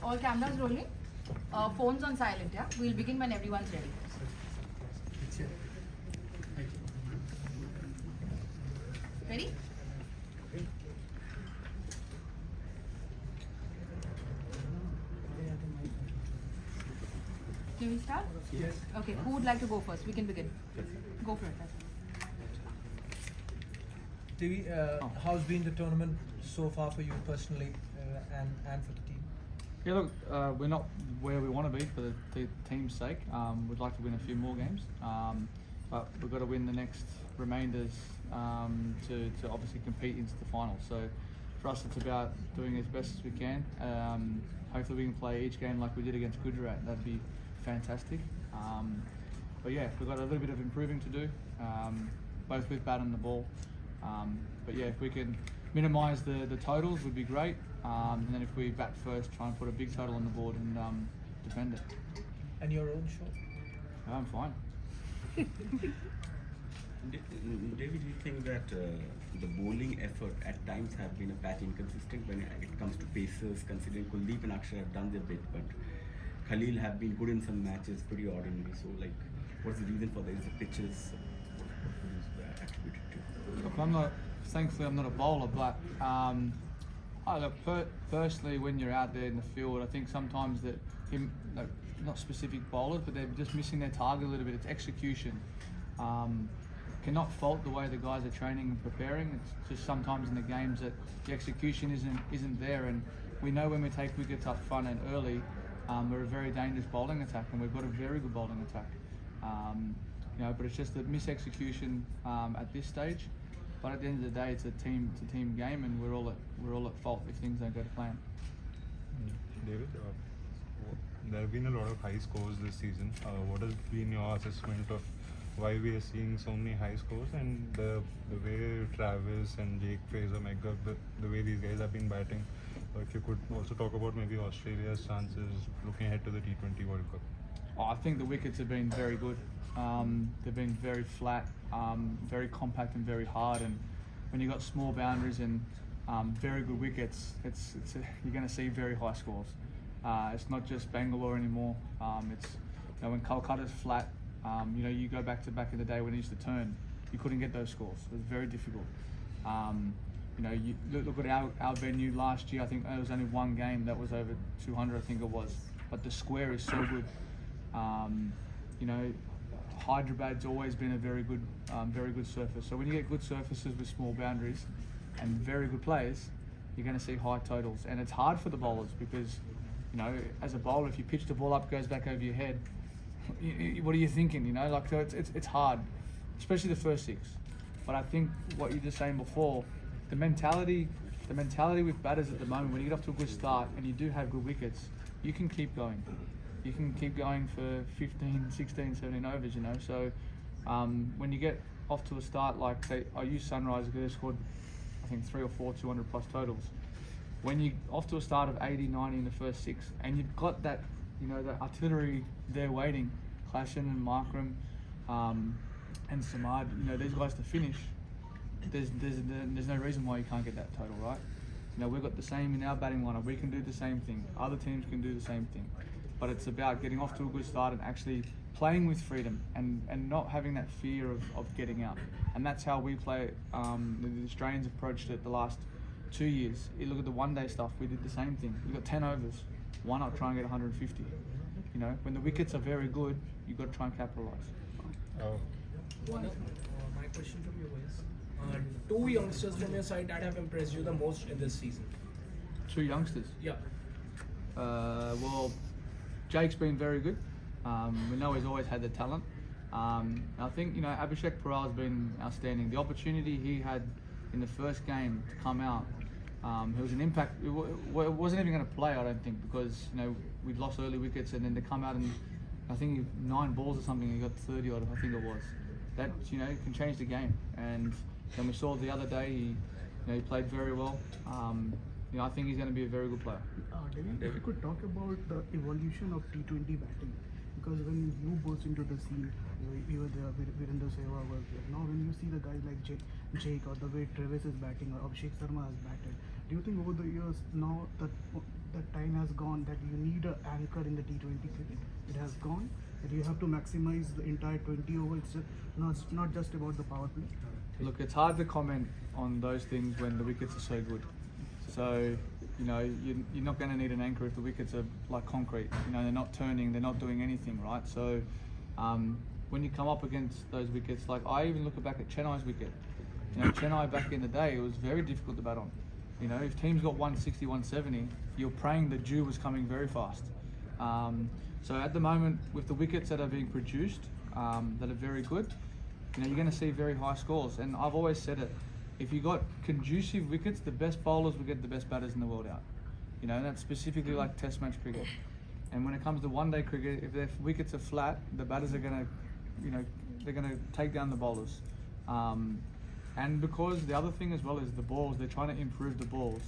all cameras rolling. Phones on silent, yeah? We'll begin when everyone's ready. Ready? Can we start? Yes. Okay, who would like to go first? We can begin. Go for it. TV, how's been the tournament so far for you personally and for the team? Yeah, look, we're not where we want to be for the team's sake. We'd like to win a few more games, but we've got to win the next remainders to obviously compete into the final. So for us, it's about doing as best as we can. Hopefully we can play each game like we did against Gujarat. That'd be fantastic. But yeah, we've got a little bit of improving to do, both with bat and the ball. But yeah, if we can minimise the totals would be great. And then if we bat first, try and put a big total on the board and defend it. And your own shot? I'm fine. David, do you think that the bowling effort at times have been a patch inconsistent when it comes to pacers, considering Kuldeep and Akshar have done their bit, but Khalil have been good in some matches, pretty ordinary. So, like, what's the reason for that? Is the pitches attributed to? Look, thankfully I'm not a bowler, but personally, when you're out there in the field, I think sometimes that not specific bowlers, but they're just missing their target a little bit. It's execution. Cannot fault the way the guys are training and preparing. It's just sometimes in the games that the execution isn't there, and we know when we take wickets up front and early, we're a very dangerous bowling attack, and we've got a very good bowling attack. But it's just the mis-execution at this stage. But at the end of the day, it's a team game, and we're all at fault if things don't go to plan. David, there have been a lot of high scores this season. What has been your assessment of why we are seeing so many high scores, and the way Travis and Jake Fraser, Megha, the way these guys have been batting? If you could also talk about maybe Australia's chances looking ahead to the T20 World Cup. I think the wickets have been very good. They've been very flat, very compact and very hard, and when you've got small boundaries and very good wickets, you're going to see very high scores. It's not just Bangalore anymore. When Kolkata's flat, you go back in the day when it used to turn, you couldn't get those scores. It was very difficult. You look at our venue last year. I think there was only one game that was over 200. I think it was, but the square is so good. Hyderabad's always been a very good surface. So when you get good surfaces with small boundaries and very good players, you're going to see high totals. And it's hard for the bowlers because, as a bowler, if you pitch the ball up, goes back over your head, what are you thinking? So it's hard, especially the first six. But I think what you were just saying before, the mentality with batters at the moment, when you get off to a good start and you do have good wickets, you can keep going. You can keep going for 15, 16, 17 overs, So when you get off to a start, like say, I use Sunrise because they scored, I think 3 or 4 200 plus totals. When you off to a start of 80, 90 in the first six, and you've got that, the artillery there waiting, Klashan and Markram and Samad, these guys to finish, there's no reason why you can't get that total, right? We've got the same in our batting lineup. We can do the same thing. Other teams can do the same thing. But it's about getting off to a good start and actually playing with freedom and not having that fear of getting out. And that's how we play. The Australians approached it the last 2 years. You look at the one-day stuff, we did the same thing. We got 10 overs. Why not try and get 150? When the wickets are very good, you've got to try and capitalise. My question from you is, 2 youngsters from your side that have impressed you the most in this season? 2 youngsters? Yeah. Well, Jake's been very good. We know he's always had the talent. I think, Abhishek Paral's been outstanding. The opportunity he had in the first game to come out, it was an impact. It wasn't even going to play, I don't think, because, we'd lost early wickets, and then to come out and, I think 9 balls or something, he got 30 odd, I think it was. That, can change the game. And then we saw the other day, he played very well. I think he's going to be a very good player. David, if you could talk about the evolution of T20 batting, because when you burst into the scene, you were there, Virendra Sehwag was there. Now when you see the guys like Jake or the way Travis is batting or Abhishek Sharma has batted, do you think over the years now that that time has gone that you need an anchor in the T20 cricket. It has gone. That you have to maximize the entire 20 overs. It's not just about the power play. Look, it's hard to comment on those things when the wickets are so good. So, you know, you're not going to need an anchor if the wickets are like concrete. You know, they're not turning, they're not doing anything, right? So, when you come up against those wickets, like I even look back at Chennai's wicket. You know, Chennai back in the day, it was very difficult to bat on. You know, if teams got 160, 170, you're praying the dew was coming very fast. So at the moment, with the wickets that are being produced, that are very good, you know, you're going to see very high scores. And I've always said it, if you got conducive wickets, the best bowlers will get the best batters in the world out. You know, and that's specifically like Test match cricket. And when it comes to one-day cricket, if their wickets are flat, the batters are going to, you know, they're going to take down the bowlers. And because the other thing as well is the balls, they're trying to improve the balls.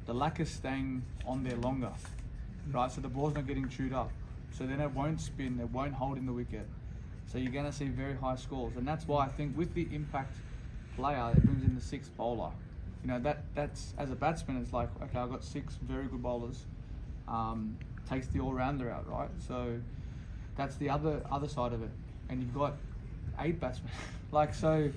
The lacquer's staying on there longer, right? So the ball's not getting chewed up. So then it won't spin, it won't hold in the wicket. So you're going to see very high scores. And that's why I think with the impact player, it brings in the sixth bowler. You know, that's as a batsman, it's like, okay, I've got 6 very good bowlers. Takes the all-rounder out, right? So that's the other side of it. And you've got 8 batsmen. Like, so,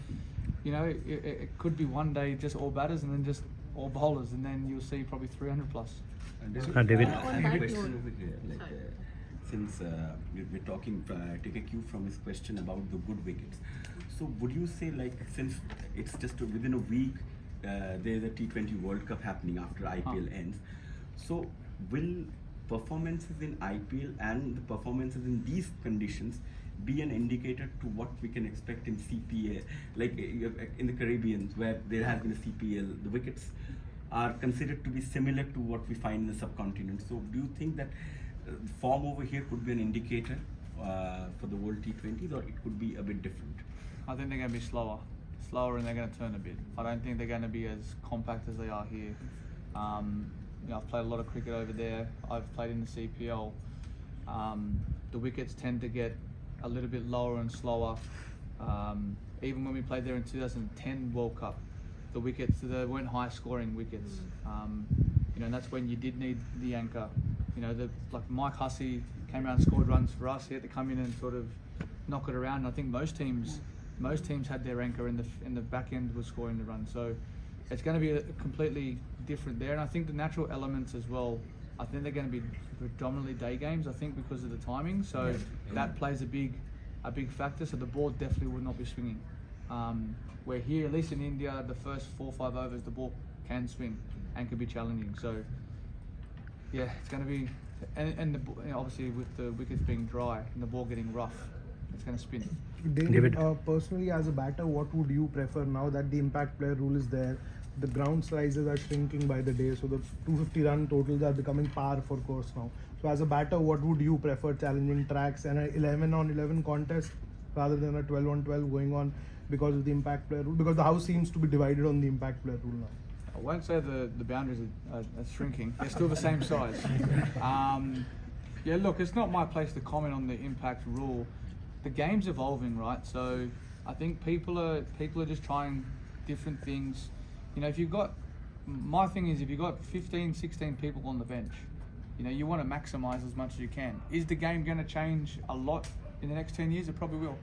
you know, it could be one day just all batters and then just all bowlers, and then you'll see probably 300 plus. I David. have a question over here. Like, since we're talking, take a cue from his question about the good wickets. So would you say, like, since it's just within a week, there's a T20 World Cup happening after IPL ends. So will performances in IPL and the performances in these conditions be an indicator to what we can expect in CPL, like in the Caribbean, where there has been a CPL, the wickets are considered to be similar to what we find in the subcontinent. So do you think that form over here could be an indicator for the World T20s, or it could be a bit different? I think they're going to be slower and they're going to turn a bit. I don't think they're going to be as compact as they are here. You know, I've played a lot of cricket over there. I've played in the CPL. The wickets tend to get a little bit lower and slower. Even when we played there in 2010 World Cup, the wickets, they weren't high scoring wickets. You know, and that's when you did need the anchor. You know, like Mike Hussey came around and scored runs for us. He had to come in and sort of knock it around. And I think most teams had their anchor in the back end was scoring the run. So it's going to be a completely different there. And I think the natural elements as well, I think they're going to be predominantly day games, I think, because of the timing. So that plays a big factor. So the ball definitely would not be swinging. Where here, at least in India, the first 4 or 5 overs, the ball can swing and can be challenging. So yeah, it's going to be, and you know, obviously with the wickets being dry and the ball getting rough, it's going to spin. David. Personally, as a batter, what would you prefer now that the impact player rule is there? The ground sizes are shrinking by the day, so the 250 run totals are becoming par for course now. So as a batter, what would you prefer, challenging tracks and an 11 on 11 contest rather than a 12 on 12 going on because of the impact player rule? Because the house seems to be divided on the impact player rule now. I won't say the boundaries are shrinking. They're still the same size. Yeah, look, it's not my place to comment on the impact rule. The game's evolving, right? So I think people are just trying different things. You know, my thing is, if you've got 15, 16 people on the bench, you know, you want to maximise as much as you can. Is the game going to change a lot in the next 10 years? It probably will.